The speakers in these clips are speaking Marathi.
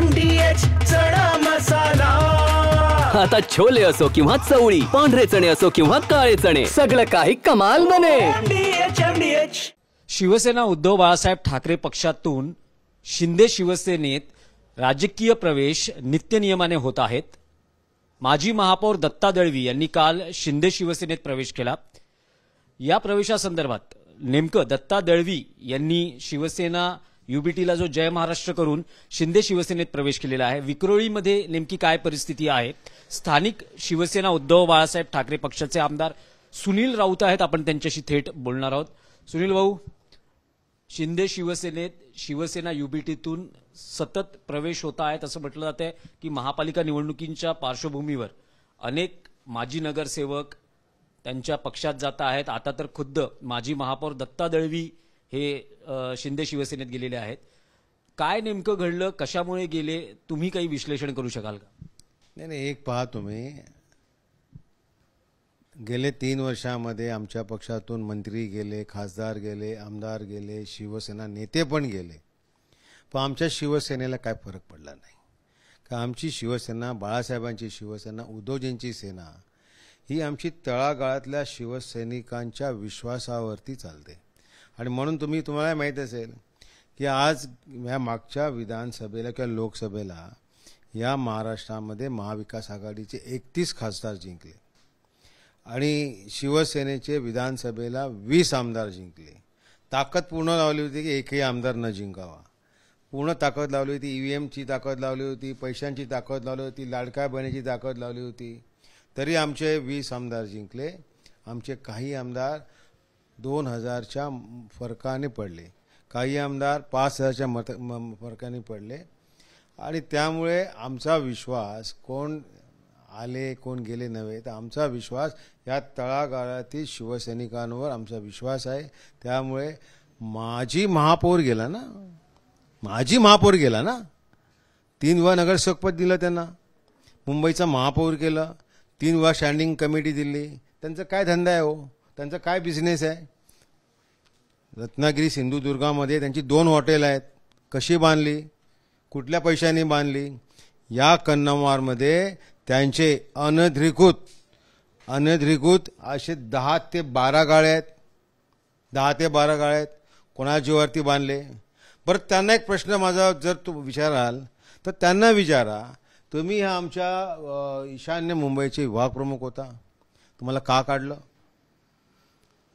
MDH चणा मसाला. आता छोले असो किंवा चवळी, पांढरे चणे असो किंवा काळे चणे, सगळं काही कमाल बने. MDH. शिवसेना उद्धव बाळासाहेब ठाकरे पक्षातून शिंदे शिवसेनेत राजकीय प्रवेश नित्यनियमाने होत आहेत. माजी महापौर दत्ता दळवी यांनी काल शिंदे शिवसेनेत प्रवेश केला. या प्रवेशासंदर्भात नेमकं दत्ता दळवी यांनी शिवसेना युबीटीला जो जय महाराष्ट्र करून शिंदे शिवसेनेत प्रवेश केलेला आहे, विक्रोळीमध्ये नेमकी काय परिस्थिती आहे. स्थानिक शिवसेना उद्धव बाळासाहेब ठाकरे पक्षाचे आमदार सुनील राऊत आहेत, आपण त्यांच्याशी थेट बोलणार आहोत. सुनील भाऊ, शिंदे शिवसेनेत शिवसेना युबीटीतून सतत प्रवेश होत आहेत असं म्हटलं जातंय की महापालिका निवडणुकींच्या पार्श्वभूमीवर अनेक माजी नगरसेवक त्यांच्या पक्षात जात आहेत. आता तर खुद्द माजी महापौर दत्ता दळवी हे शिंदे शिवसेनेत गेलेले आहेत. काय नेमकं घडलं, कशामुळे गेले, तुम्ही काही विश्लेषण करू शकाल का? नाही, एक पहा तुम्ही, गेले 3 वर्षामध्ये आमच्या पक्षातून मंत्री गेले, खासदार गेले, आमदार गेले, शिवसेना नेते पण गेले, पण आमच्या शिवसेनेला काय फरक पडला नाही. का आमची शिवसेना, बाळासाहेबांची शिवसेना, उद्धवजींची सेना ही आमची तळागाळातल्या शिवसैनिकांच्या विश्वासावरती चालते. आणि म्हणून तुम्हाला माहीत असेल की आज या मागच्या विधानसभेला किंवा लोकसभेला या महाराष्ट्रामध्ये महाविकास आघाडीचे 31 खासदार जिंकले आणि शिवसेनेचे विधानसभेला 20 आमदार जिंकले. ताकद पूर्ण लावली होती की एकही आमदार न जिंकावा. पूर्ण ताकद लावली होती, EVMची ताकद लावली होती, पैशांची ताकद लावली होती, लाडक्या बहिणीची ताकद लावली होती. तरी आमचे 20 आमदार जिंकले. आमचे काही आमदार 2000च्या फरकाने पडले, काही आमदार 5000च्या फरकाने पडले. आणि त्यामुळे आमचा विश्वास, कोण आले कोण गेले नव्हे, तर आमचा विश्वास या तळागाळातील शिवसैनिकांवर आमचा विश्वास आहे. त्यामुळे माजी महापौर गेला ना, 3 वेळा नगरसेवकपद दिलं त्यांना, मुंबईचा महापौर केलं, 3 वेळा स्टँडिंग कमिटी दिली. त्यांचा काय धंदा आहे हो, त्यांचा काय बिझनेस आहे. रत्नागिरी सिंधुदुर्गामध्ये त्यांची 2 हॉटेल आहेत. कशी बांधली, कुठल्या पैशांनी बांधली. या कन्नमवारमध्ये त्यांचे अनधिकृत असे 10 ते 12 गाळे आहेत. 10 ते 12 गाळे आहेत. कोणाच्या जीवावरती बांधले. बरं, त्यांना एक प्रश्न माझा जर तू विचाराल तर त्यांना विचारा, तुम्ही हा आमच्या ईशान्य मुंबईचे विभाग प्रमुख होता, तुम्हाला का काढलं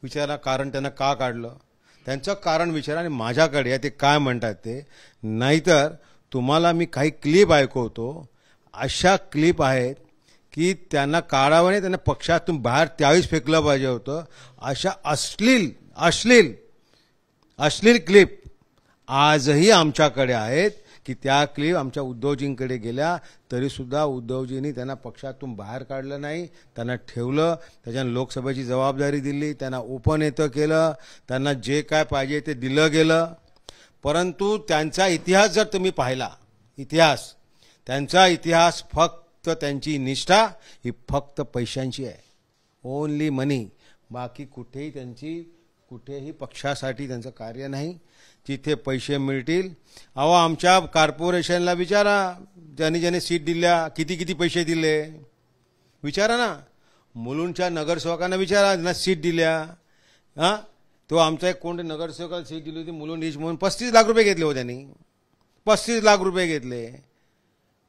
विचारा. कारण त्यांना का काढलं त्यांचं कारण विचारा आणि माझ्याकडे या ते काय म्हणतात ते. नाहीतर तुम्हाला मी काही क्लिप ऐकवतो, अशा क्लिप आहेत की त्यांना काढावं नाही, त्यांना पक्षातून बाहेर त्यावेळीच फेकलं पाहिजे होतं. अशा अश्लील क्लिप आजही आमच्याकडे आहेत की त्या क्लिप आमच्या उद्धवजींकडे गेल्या, तरीसुद्धा उद्धवजींनी त्यांना पक्षातून बाहेर काढलं नाही, त्यांना ठेवलं. त्याच्यानं लोकसभेची जबाबदारी दिली, त्यांना उपनेतं केलं, त्यांना जे काय पाहिजे ते दिलं गेलं. परंतु त्यांचा इतिहास जर तुम्ही पाहिला, त्यांचा इतिहास फक्त त्यांची निष्ठा ही फक्त पैशांची आहे. ओनली मनी. बाकी कुठेही पक्षासाठी त्यांचं कार्य नाही. जिथे पैसे मिळतील, अहो आमच्या कॉर्पोरेशनला विचारा, ज्यांनी सीट दिल्या किती पैसे दिले विचारा ना. मुलुंडच्या नगरसेवकांना विचारा, ज्यांना सीट दिल्या. तो आमचा एक कोणत्या नगरसेवकाला सीट दिली होती मुलुंड ईस्ट म्हणून, 35 लाख रुपये घेतले हो त्यांनी. 35 लाख रुपये घेतले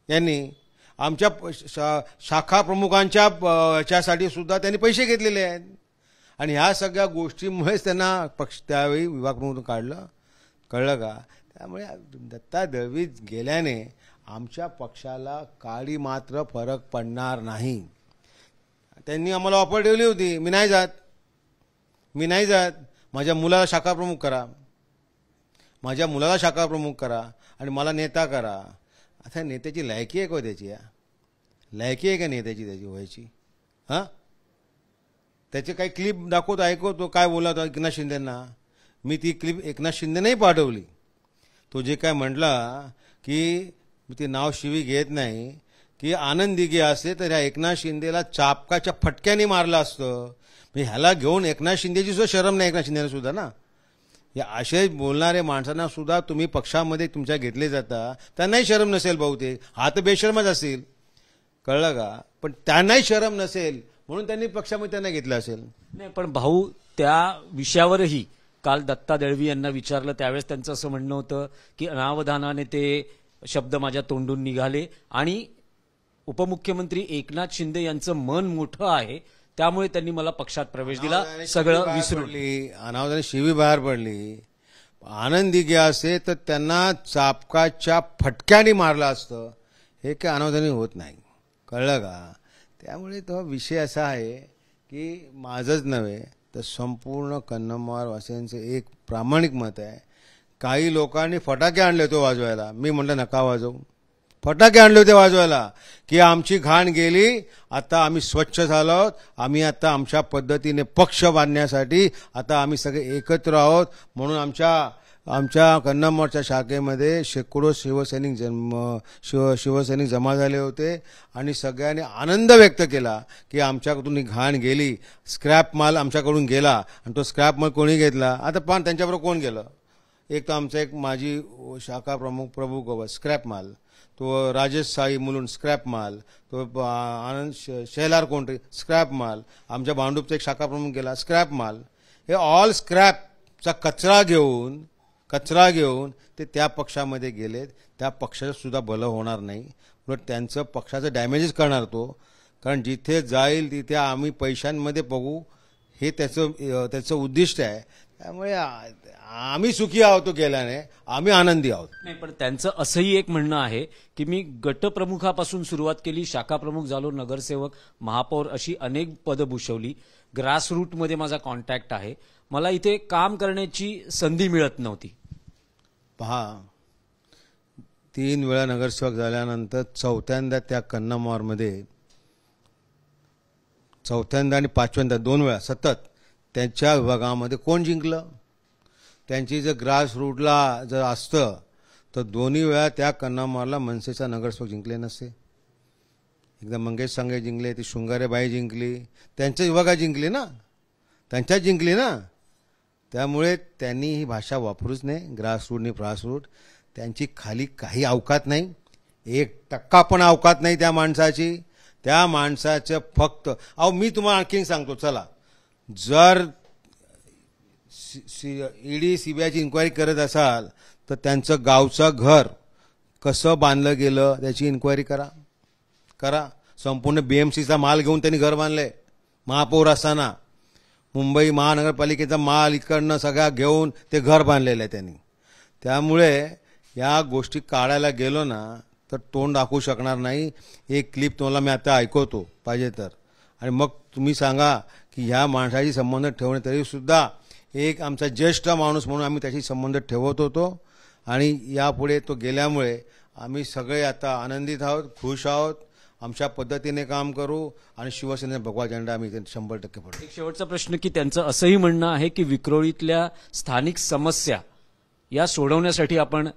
यांनी. आमच्या शाखा प्रमुखांच्या ह्याच्यासाठी सुद्धा त्यांनी पैसे घेतलेले आहेत. आणि ह्या सगळ्या गोष्टींमुळेच त्यांना त्यावेळी विभाग प्रमुख काढलं. कळलं का? त्यामुळे दत्ता दळवी गेल्याने आमच्या पक्षाला काळी मात्र फरक पडणार नाही. त्यांनी आम्हाला ऑफर ठेवली होती, मी नाही जात, माझ्या मुलाला शाखा प्रमुख करा आणि मला नेता करा. आता नेत्याची लायकी आहे का त्याची? लायकी आहे का नेत्याची त्याची व्हायची? त्याचे काही क्लिप दाखवतो, ऐकवतो काय बोलला होता एकनाथ शिंदेंना. मी ती क्लिप एकनाथ शिंदे नाही पाठवली. तो जे काय म्हटला की मी ते नाव शिवी घेत नाही, की आनंद दिघे असते तर ह्या एकनाथ शिंदेला चापकाच्या फटक्याने मारलं असतं. म्हणजे ह्याला घेऊन एकनाथ शिंदेची सुद्धा शरम नाही, एकनाथ शिंदेला सुद्धा ना. या असे बोलणारे माणसांना सुद्धा तुम्ही पक्षामध्ये तुमच्या घेतले जाता, त्यांनाही शरम नसेल बहुतेक, हा तर बेशरमच असेल, कळलं का? पण त्यांनाही शरम नसेल म्हणून त्यांनी पक्षामध्ये त्यांना घेतलं असेल. नाही, पण भाऊ त्या विषयावरही काल दत्ता दळवी यांना विचारलं त्यावेळेस त्यांचं असं म्हणणं होतं की अनावधानाने ते शब्द माझ्या तोंडून निघाले आणि उपमुख्यमंत्री एकनाथ शिंदे यांचं मन मोठं आहे त्यामुळे त्यांनी मला पक्षात प्रवेश दिला, सगळं विसरून. अनावधाने शिवी बाहेर पडली. आनंदी गे असते तर त्यांना चापकाच्या फटक्याने मारलं असतं, हे काय अनावधाने होत नाही, कळलं का? त्यामुळे तो विषय असा आहे की माझंच नव्हे तर संपूर्ण कन्नमवार वासियांचं एक प्रामाणिक मत आहे. काही लोकांनी फटाके आणले होते वाजवायला, मी म्हटलं नका वाजवू. फटाके आणले होते वाजवायला की आमची घाण गेली, आता आम्ही स्वच्छ झालो आहोत, आम्ही आता आमच्या पद्धतीने पक्ष बांधण्यासाठी आता आम्ही सगळे एकत्र आहोत. म्हणून आमच्या कन्नमवारच्या शाखेमध्ये शेकडो शिवसैनिक जमा झाले होते आणि सगळ्यांनी आनंद व्यक्त केला की आमच्याकडून ही घाण गेली, स्क्रॅप माल आमच्याकडून गेला. आणि तो स्क्रॅप माल कोणी घेतला? आता पण त्यांच्याबरोबर कोण गेलं? एक तर आमचा एक माजी शाखा प्रमुख प्रभू गोवर स्क्रॅप माल, तो राजेश साई मुलुंड स्क्रॅप माल, तो आनंद शेलार कोंढरी स्क्रॅप माल, आमच्या भांडूपचा एक शाखा प्रमुख गेला स्क्रॅप माल. हे ऑल स्क्रॅपचा कचरा घेऊन ते त्या पक्षामध्ये गेलेत. त्या पक्षाचं सुद्धा भलं होणार नाही, उलट त्यांचं पक्षाचं डॅमेजेस करणार तो. कारण जिथे जाईल तिथे आम्ही पैशांमध्ये बघू, हे त्याचं उद्दिष्ट आहे. त्यामुळे आम्ही सुखी आहोत तो गेल्याने, आम्ही आनंदी आहोत. नाही, पण त्यांचं असंही एक म्हणणं आहे की मी गटप्रमुखापासून सुरुवात केली, शाखा प्रमुख झालो, नगरसेवक, महापौर अशी अनेक पदं भूषवली, ग्रासरूटमध्ये माझा कॉन्टॅक्ट आहे, मला इथे काम करण्याची संधी मिळत नव्हती. पहा, 3 वेळा नगरसेवक झाल्यानंतर चौथ्यांदा त्या कन्नमवारमध्ये, चौथ्यांदा आणि 5व्यांदा 2 वेळा सतत त्यांच्या विभागामध्ये कोण जिंकलं? त्यांची जर ग्रास रूटला जर असतं तर 2 वेळा त्या कन्नमवारला मनसेचा नगरसेवक जिंकले नसते. एकदा मंगेश सांगे जिंकले, ती शृंगारेबाई जिंकली, त्यांच्या विभागात जिंकली ना, त्यांच्याच जिंकली ना. त्यामुळे त्यांनी ही भाषा वापरूच नाही, ग्रासरूट आणि फ्रासरूट. त्यांची खाली काही अवकात नाही, 1% पण अवकात नाही त्या माणसाची. त्या माणसाचं फक्त मी तुम्हाला आणखीन सांगतो, चला, जर ईडी सीबीआयची इन्क्वायरी करत असाल तर त्यांचं गावचं घर कसं बांधलं गेलं त्याची इन्क्वायरी करा. संपूर्ण बीएमसीचा माल घेऊन त्यांनी घर बांधलंय महापौर असताना. मुंबई महानगरपालिकेचा माल इकडनं सगळा घेऊन ते घर बांधलेलं आहे त्यांनी. त्यामुळे या गोष्टी काढायला गेलो ना तर तोंड दाखवू शकणार नाही. एक क्लिप तुम्हाला मी आता ऐकवतो पाहिजे तर, आणि मग तुम्ही सांगा की ह्या माणसाशी संबंध ठेवणे. तरीसुद्धा एक आमचा ज्येष्ठ माणूस म्हणून आम्ही त्याशी संबंध ठेवत होतो आणि यापुढे तो गेल्यामुळे आम्ही सगळे आता आनंदित आहोत, खुश आहोत. आमच्या पद्धतीने काम करू आणि शिवसेनेचा भगवा झेंडा आम्ही 100% पडू. एक शेवटचा प्रश्न की त्यांचं असंही म्हणणं आहे की विक्रोळीतल्या स्थानिक समस्या या सोडवण्यासाठी आपण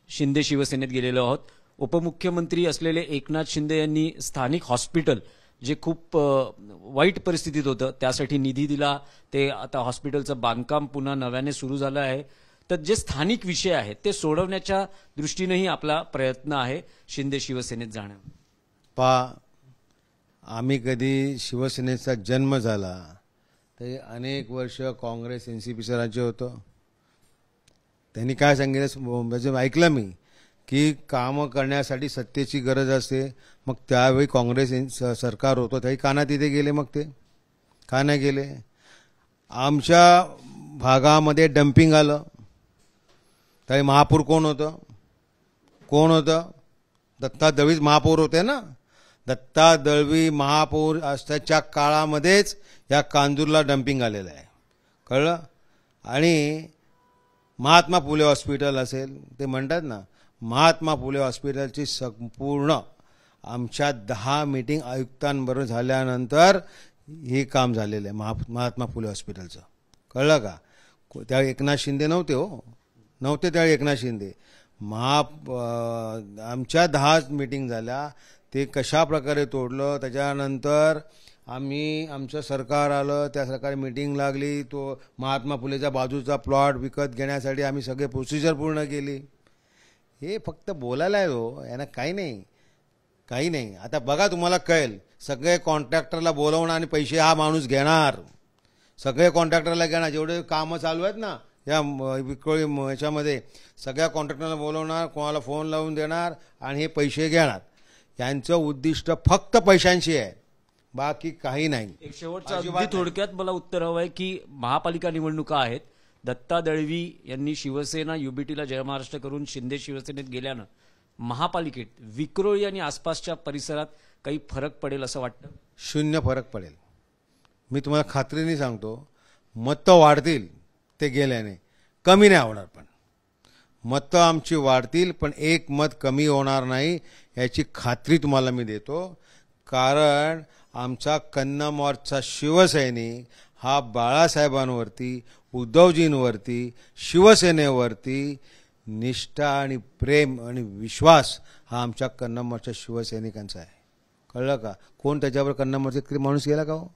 शिंदे शिवसेनेत गेलेलो आहोत. उपमुख्यमंत्री असलेले एकनाथ शिंदे यांनी स्थानिक हॉस्पिटल जे खूप वाईट परिस्थितीत होतं त्यासाठी निधी दिला. ते आता हॉस्पिटलचं बांधकाम पुन्हा नव्याने सुरू झालं आहे. तर जे स्थानिक विषय आहेत ते सोडवण्याच्या दृष्टीनेही आपला प्रयत्न आहे शिंदे शिवसेनेत जाणं. आम्ही कधी शिवसेनेचा जन्म झाला ते अनेक वर्ष काँग्रेस एनसीपीचं राज्य होतं. त्यांनी काय सांगितलं ऐकलं मी की कामं करण्यासाठी सत्तेची गरज असते. मग त्यावेळी काँग्रेस सरकार होतं त्याही काना तिथे गेले. मग ते का नाही गेले? आमच्या भागामध्ये डम्पिंग आलं त्यावेळी महापौर कोण होतं? दत्ता दळवी महापौर होते ना. दत्ता दळवी महापौर असल्याच्या काळामध्येच या कांजूरला डम्पिंग आलेलं आहे, कळलं. आणि महात्मा फुले हॉस्पिटल असेल, ते म्हणतात ना महात्मा फुले हॉस्पिटलची संपूर्ण आमच्या 10 मीटिंग आयुक्तांबरोबर झाल्यानंतर हे काम झालेलं आहे महात्मा फुले हॉस्पिटलचं, कळलं का. त्यावेळी एकनाथ शिंदे नव्हते त्यावेळी एकनाथ शिंदे. आमच्या 10 मीटिंग झाल्या, ते कशा प्रकारे तोडलं. त्याच्यानंतर आमचं सरकार आलं, त्या सरकारी मीटिंग लागली, तो महात्मा फुलेच्या बाजूचा प्लॉट विकत घेण्यासाठी आम्ही सगळे प्रोसिजर पूर्ण केली. हे फक्त बोलायला आहे हो, यांना काही नाही. आता बघा तुम्हाला कळेल, सगळे कॉन्ट्रॅक्टरला बोलवणार आणि पैसे हा माणूस घेणार. सगळे कॉन्ट्रॅक्टरला घेणार, जेवढे कामं चालू आहेत ना या विक्रोळी ह्याच्यामध्ये, सगळ्या कॉन्ट्रॅक्टरला बोलवणार, कोणाला फोन लावून देणार आणि हे पैसे घेणार. यांचं उद्दिष्ट फक्त पैशांशी आहे, बाकी काही नाही. एक शेवटचा अगदी थोडक्यात मला उत्तर हवं आहे की महापालिका निवडणुका आहेत. दत्ता दळवी यांनी शिवसेना युबीटीला जय महाराष्ट्र करून शिंदे शिवसेनेत गेल्यानं महापालिकेत विक्रोळी आणि आसपासच्या परिसरात काही फरक पडेल असं वाटतं? 0 फरक पडेल. मी तुम्हाला खात्रीने सांगतो, मतं वाढतील ते गेल्याने, कमी नाही होणार. पण मतं आमची वाढतील, पण एक मत कमी होणार नाही याची खात्री तुम्हाला मी देतो. कारण आमचा कन्नमोर्चा शिवसैनिक हा बाळासाहेबांवरती, उद्धवजींवरती, शिवसेनेवरती निष्ठा आणि प्रेम आणि विश्वास हा आमच्या कन्नमोर्चा शिवसैनिकांचा आहे. कळलं का? कोण त्याच्यावर कन्नमोर्चा माणूस गेला का हो?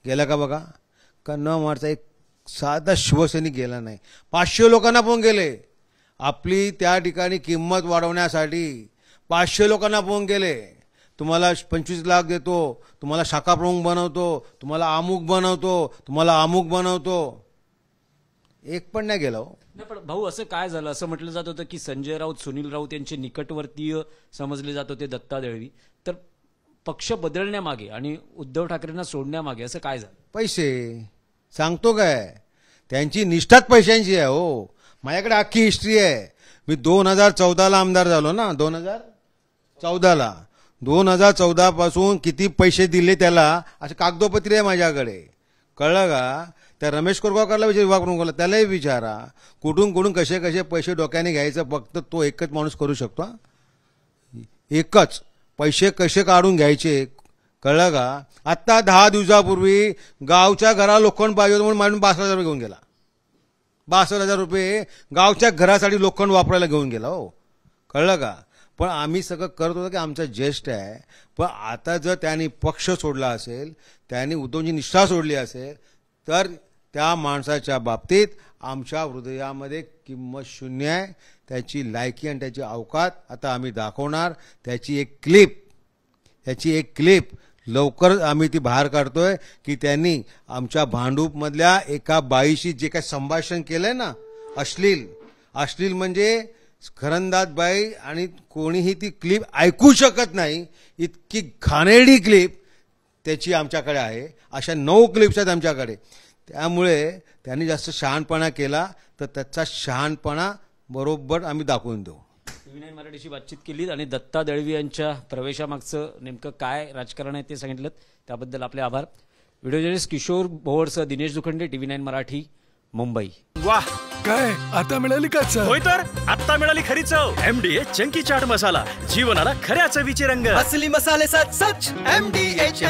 गेला का बघा? कन्नमोर्चा एक साधा शिवसैनिक गेला नाही. 500 लोकांना पण गेले. आपली त्या ठिकाणी किंमत वाढवण्यासाठी 500 लोकांना पण गेले. तुम्हाला 25 लाख देतो, तुम्हाला शाखा प्रमुख बनवतो, तुम्हाला अमुक बनवतो. एक पण नाही गेला हो. नाही, पण भाऊ असं काय झालं? असं म्हटलं जात होतं की संजय राऊत, सुनील राऊत यांचे निकटवर्तीय समजले जात होते दत्ता दळवी. तर पक्ष बदलण्यामागे आणि उद्धव ठाकरेंना सोडण्यामागे असं काय झालं? पैसे. सांगतो काय, त्यांची निष्ठाच पैशांची आहे हो. माझ्याकडे अख्खी हिस्ट्री आहे. मी 2014ला आमदार झालो ना, 2014ला 2014 पासून किती पैसे दिले त्याला असे कागदोपत्री आहे माझ्याकडे. कळलं का? त्या रमेश कोरगावकरला विभाग प्रमुखला त्यालाही विचारा, कुठून कसे पैसे डोक्याने घ्यायचं फक्त तो एकच माणूस करू शकतो. एकच पैसे कसे काढून घ्यायचे. कळलं का? आत्ता 10 दिवसापूर्वी गावच्या घरा लोखंड पाहिजे म्हणून माणूस 62,000 रुपये घेऊन गेला. 62,000 रुपये गावच्या घरासाठी लोखंड वापरायला घेऊन गेला हो. कळलं का? पण आम्ही सगळं करत होतो की आमचा ज्येष्ठ आहे. पण आता जर त्यांनी पक्ष सोडला असेल, त्यांनी उद्धवची निष्ठा सोडली असेल, तर त्या माणसाच्या बाबतीत आमच्या हृदयामध्ये किंमत 0 आहे. त्याची लायकी आणि त्याची अवकात आता आम्ही दाखवणार. त्याची एक क्लिप लवकर आम्ही ती बाहेर काढतोय की त्यांनी आमच्या भांडूपमधल्या एका बाईशी जे काही संभाषण केलंय ना, अश्लील म्हणजे खरंदाज बाई, आणि कोणीही ती क्लिप ऐकू शकत नाही इतकी घाणेरडी क्लिप त्याची आमच्याकडे आहे. अशा 9 क्लिप्स आहेत आमच्याकडे. त्यामुळे त्यांनी जास्त शहाणपणा केला तर त्याचा शहाणपणा बरोबर आम्ही दाखवून देऊ. TV9 मराठीशी बातचीत केली आणि दत्ता दळवी यांच्या प्रवेशामागचं नेमकं काय राजकारण आहे ते सांगितलं. त्याबद्दल आपले आभार. व्हिडिओ जर्नलिस्ट किशोर भोवरसह दिनेश दुखंडे, TV9 मराठी, मुंबई. वाह, काय आता मिळाली का चव? होय तर आता मिळाली खरी चव. MDH चंकी चाट मसाला, जीवनाला खऱ्या चवीचे रंग. असली मसाले सच MDH